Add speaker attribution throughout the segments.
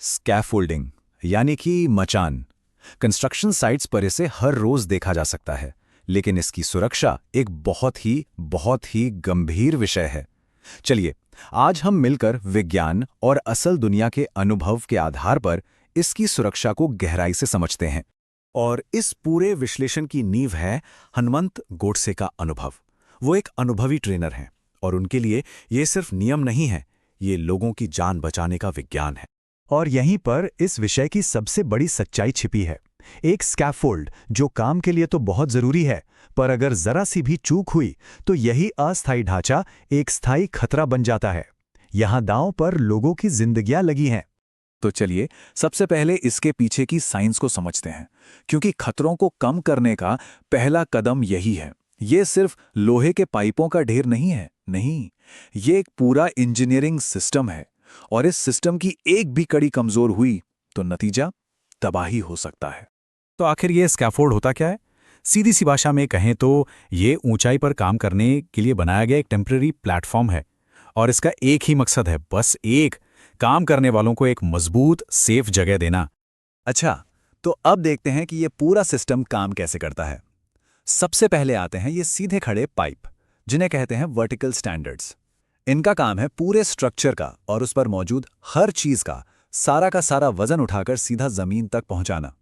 Speaker 1: Scaffolding यानी कि मचान। कंस्ट्रक्शन साइट्स पर इसे हर रोज देखा जा सकता है, लेकिन इसकी सुरक्षा एक बहुत ही गंभीर विषय है। चलिए, आज हम मिलकर विज्ञान और असल दुनिया के अनुभव के आधार पर इसकी सुरक्षा को गहराई से समझते हैं। और इस पूरे विश्लेषण की नींव है हनुमंत गोडसे का अनुभव। वो एक अनुभवी ट्रेनर हैं और उनके लिए ये सिर्फ नियम नहीं है, ये लोगों की जान बचाने का विज्ञान है। और यहीं पर इस विषय की सबसे बड़ी सच्चाई छिपी है। एक स्कैफोल्ड जो काम के लिए तो बहुत जरूरी है, पर अगर जरा सी भी चूक हुई तो यही अस्थायी ढांचा एक स्थायी खतरा बन जाता है। यहां दांव पर लोगों की जिंदगियां लगी हैं। तो चलिए, सबसे पहले इसके पीछे की साइंस को समझते हैं, क्योंकि खतरों को कम करने का पहला कदम यही है। ये सिर्फ लोहे के पाइपों का ढेर नहीं है, नहीं, ये एक पूरा इंजीनियरिंग सिस्टम है। और इस सिस्टम की एक भी कड़ी कमजोर हुई तो नतीजा तबाही हो सकता है।
Speaker 2: तो आखिर ये स्कैफोल्ड होता क्या है? सीधी सी भाषा में कहें तो ये ऊंचाई पर काम करने के लिए बनाया गया एक टेम्परेरी प्लेटफॉर्म है। और इसका एक ही मकसद है, बस एक, काम करने वालों को एक मजबूत सेफ जगह देना।
Speaker 1: अच्छा, तो अब देखते हैं कि ये पूरा सिस्टम काम कैसे करता है। सबसे पहले आते हैं ये सीधे खड़े पाइप, जिन्हें कहते हैं वर्टिकल स्टैंडर्ड्स। इनका काम है पूरे स्ट्रक्चर का और उस पर मौजूद हर चीज का सारा वजन उठाकर सीधा जमीन तक पहुंचाना।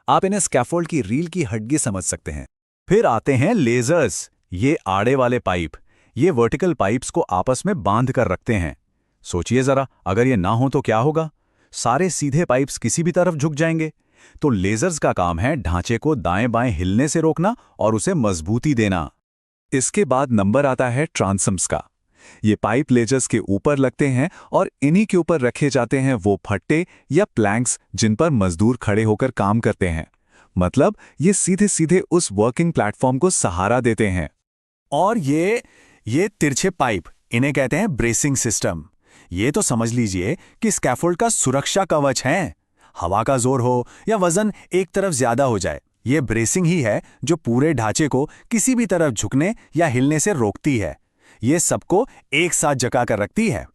Speaker 1: आप इन्हें स्कैफोल्ड की रील की हड्डी समझ सकते हैं। फिर आते हैं लेजर्स, ये आड़े वाले पाइप। ये वर्टिकल पाइप्स को आपस में बांध कर रखते हैं। सोचिए जरा, अगर ये ना हो तो क्या होगा? सारे सीधे पाइप्स किसी भी तरफ झुक जाएंगे। तो लेजर्स का काम है ढांचे को दाएं बाएं हिलने से रोकना और उसे मजबूती देना। इसके बाद नंबर आता है ट्रांसम्स का। ये पाइप लेजर्स के ऊपर लगते हैं और इन्हीं के ऊपर रखे जाते हैं वो फट्टे या प्लैंक्स जिन पर मजदूर खड़े होकर काम करते हैं। मतलब ये सीधे सीधे उस वर्किंग प्लेटफॉर्म को सहारा देते हैं। और ये तिरछे पाइप, इन्हें कहते हैं ब्रेसिंग सिस्टम। ये तो समझ लीजिए कि स्कैफोल्ड का सुरक्षा कवच है। हवा का जोर हो या वजन एक तरफ ज्यादा हो जाए, ये ब्रेसिंग ही है जो पूरे ढांचे को किसी भी तरफ झुकने या हिलने से रोकती है। ये सबको एक साथ जका कर रखती है।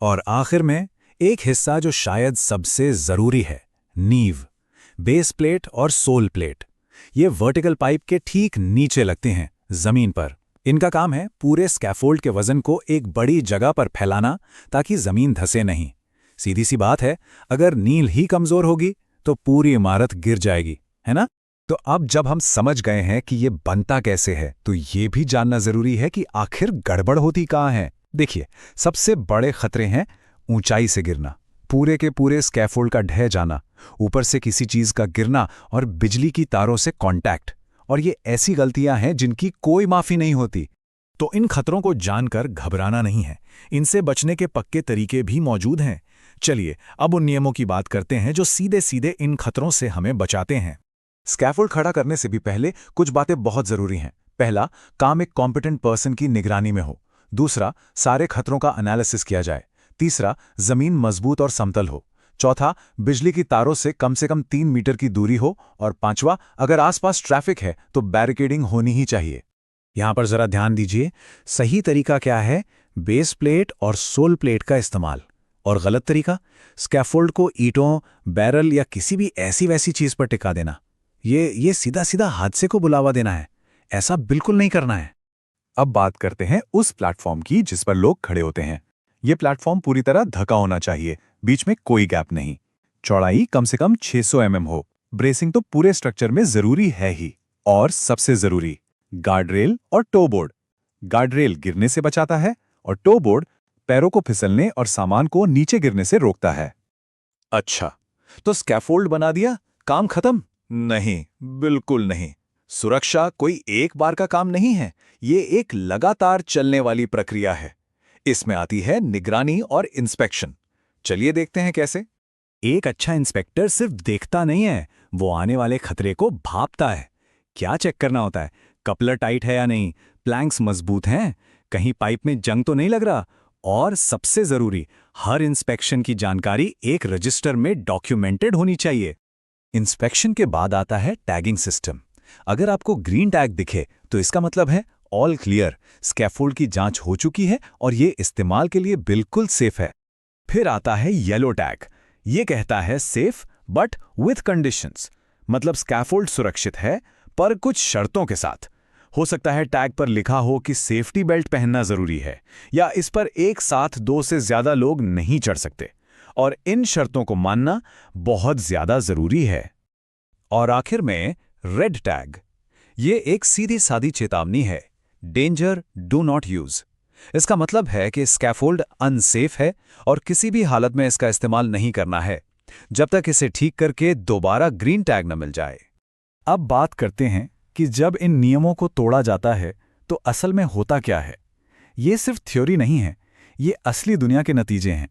Speaker 2: और आखिर में एक हिस्सा जो शायद सबसे जरूरी है, नींव, बेस प्लेट और सोल प्लेट। ये वर्टिकल पाइप के ठीक नीचे लगते हैं, जमीन पर। इनका काम है पूरे स्कैफोल्ड के वजन को एक बड़ी जगह पर फैलाना ताकि जमीन धंसे नहीं। सीधी सी बात है, अगर नींव ही कमजोर होगी तो पूरी इमारत गिर जाएगी, है ना? तो अब जब हम समझ गए हैं कि ये बनता कैसे है, तो ये भी जानना जरूरी है कि आखिर गड़बड़ होती कहाँ है। देखिए, सबसे बड़े खतरे हैं ऊंचाई से गिरना, पूरे के पूरे स्कैफोल्ड का ढह जाना, ऊपर से किसी चीज का गिरना और बिजली की तारों से कांटेक्ट। और ये ऐसी गलतियां हैं जिनकी कोई माफी नहीं होती। तो इन खतरों को जानकर घबराना नहीं है, इनसे बचने के पक्के तरीके भी मौजूद हैं। चलिए, अब उन नियमों की बात करते हैं जो सीधे सीधे इन खतरों से हमें बचाते हैं।
Speaker 1: स्कैफोल्ड खड़ा करने से भी पहले कुछ बातें बहुत जरूरी हैं। पहला, काम एक कॉम्पिटेंट पर्सन की निगरानी में हो। दूसरा, सारे खतरों का एनालिसिस किया जाए। तीसरा, जमीन मजबूत और समतल हो। चौथा, बिजली की तारों से कम 3 मीटर की दूरी हो। और पांचवा, अगर आसपास ट्रैफिक है तो बैरिकेडिंग होनी ही चाहिए।
Speaker 2: यहां पर जरा ध्यान दीजिए, सही तरीका क्या है? बेस प्लेट और सोल प्लेट का इस्तेमाल। और गलत तरीका, स्कैफोल्ड को ईंटों, बैरल या किसी भी ऐसी वैसी चीज पर टिका देना। ये सीधा सीधा हादसे को बुलावा देना है। ऐसा बिल्कुल नहीं करना है।
Speaker 1: अब बात करते हैं उस प्लेटफॉर्म की जिस पर लोग खड़े होते हैं। ये प्लेटफॉर्म पूरी तरह ढका होना चाहिए, बीच में कोई गैप नहीं। चौड़ाई कम से कम 600 mm हो। ब्रेसिंग तो पूरे स्ट्रक्चर में जरूरी है ही। और सबसे जरूरी, गार्डरेल और टो बोर्ड। गार्डरेल गिरने से बचाता है और टो बोर्ड पैरों को फिसलने और सामान को नीचे गिरने से रोकता है। अच्छा, तो स्कैफोल्ड बना दिया, काम खत्म? नहीं, बिल्कुल नहीं। सुरक्षा कोई एक बार का काम नहीं है, ये एक लगातार चलने वाली प्रक्रिया है। इसमें आती है निगरानी और इंस्पेक्शन। चलिए देखते हैं कैसे।
Speaker 2: एक अच्छा इंस्पेक्टर सिर्फ देखता नहीं है, वो आने वाले खतरे को भांपता है। क्या चेक करना होता है? कपलर टाइट है या नहीं, प्लैंक्स मजबूत हैं, कहीं पाइप में जंग तो नहीं लग रहा। और सबसे जरूरी, हर इंस्पेक्शन की जानकारी एक रजिस्टर में डॉक्यूमेंटेड होनी चाहिए। इंस्पेक्शन के बाद आता है टैगिंग सिस्टम। अगर आपको ग्रीन टैग दिखे तो इसका मतलब है ऑल क्लियर, स्कैफोल्ड की जांच हो चुकी है और ये इस्तेमाल के लिए बिल्कुल सेफ है। फिर आता है येलो टैग।
Speaker 1: ये कहता है सेफ बट विथ कंडीशंस, मतलब स्कैफोल्ड सुरक्षित है पर कुछ शर्तों के साथ। हो सकता है टैग पर लिखा हो कि सेफ्टी बेल्ट पहनना जरूरी है, या इस पर एक साथ 2 से ज्यादा लोग नहीं चढ़ सकते, और इन शर्तों को मानना बहुत ज्यादा जरूरी है। और आखिर में रेड टैग, ये एक सीधी सादी चेतावनी है, डेंजर डू नॉट यूज। इसका मतलब है कि स्कैफोल्ड अनसेफ है और किसी भी हालत में इसका इस्तेमाल नहीं करना है, जब तक इसे ठीक करके दोबारा ग्रीन टैग न मिल जाए।
Speaker 2: अब बात करते हैं कि जब इन नियमों को तोड़ा जाता है तो असल में होता क्या है। ये सिर्फ थ्योरी नहीं है, ये असली दुनिया के नतीजे हैं।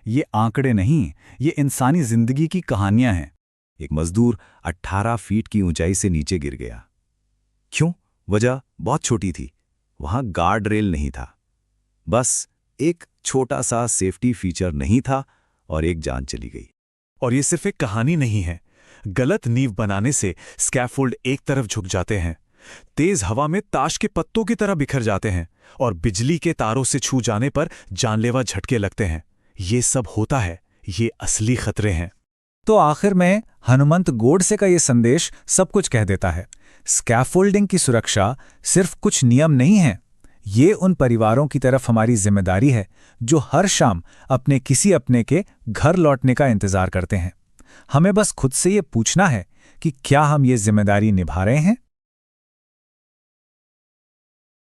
Speaker 2: ये आंकड़े नहीं, ये इंसानी जिंदगी की कहानियां हैं।
Speaker 1: एक मजदूर 18 फीट की ऊंचाई से नीचे गिर गया। क्यों? वजह बहुत छोटी थी, वहां गार्ड रेल नहीं था। बस एक छोटा सा सेफ्टी फीचर नहीं था और एक जान चली गई।
Speaker 2: और ये सिर्फ एक कहानी नहीं है। गलत नींव बनाने से स्कैफोल्ड एक तरफ झुक जाते हैं, तेज हवा में ताश के पत्तों की तरह बिखर जाते हैं, और बिजली के तारों से छू जाने पर जानलेवा झटके लगते हैं। ये सब होता है, ये असली खतरे हैं। तो आखिर में हनुमंत गोडसे का ये संदेश सब कुछ कह देता है। स्कैफोल्डिंग की सुरक्षा सिर्फ कुछ नियम नहीं है, ये उन परिवारों की तरफ हमारी जिम्मेदारी है जो हर शाम अपने किसी अपने के घर लौटने का इंतजार करते हैं। हमें बस खुद से ये पूछना है कि क्या हम ये जिम्मेदारी निभा रहे हैं।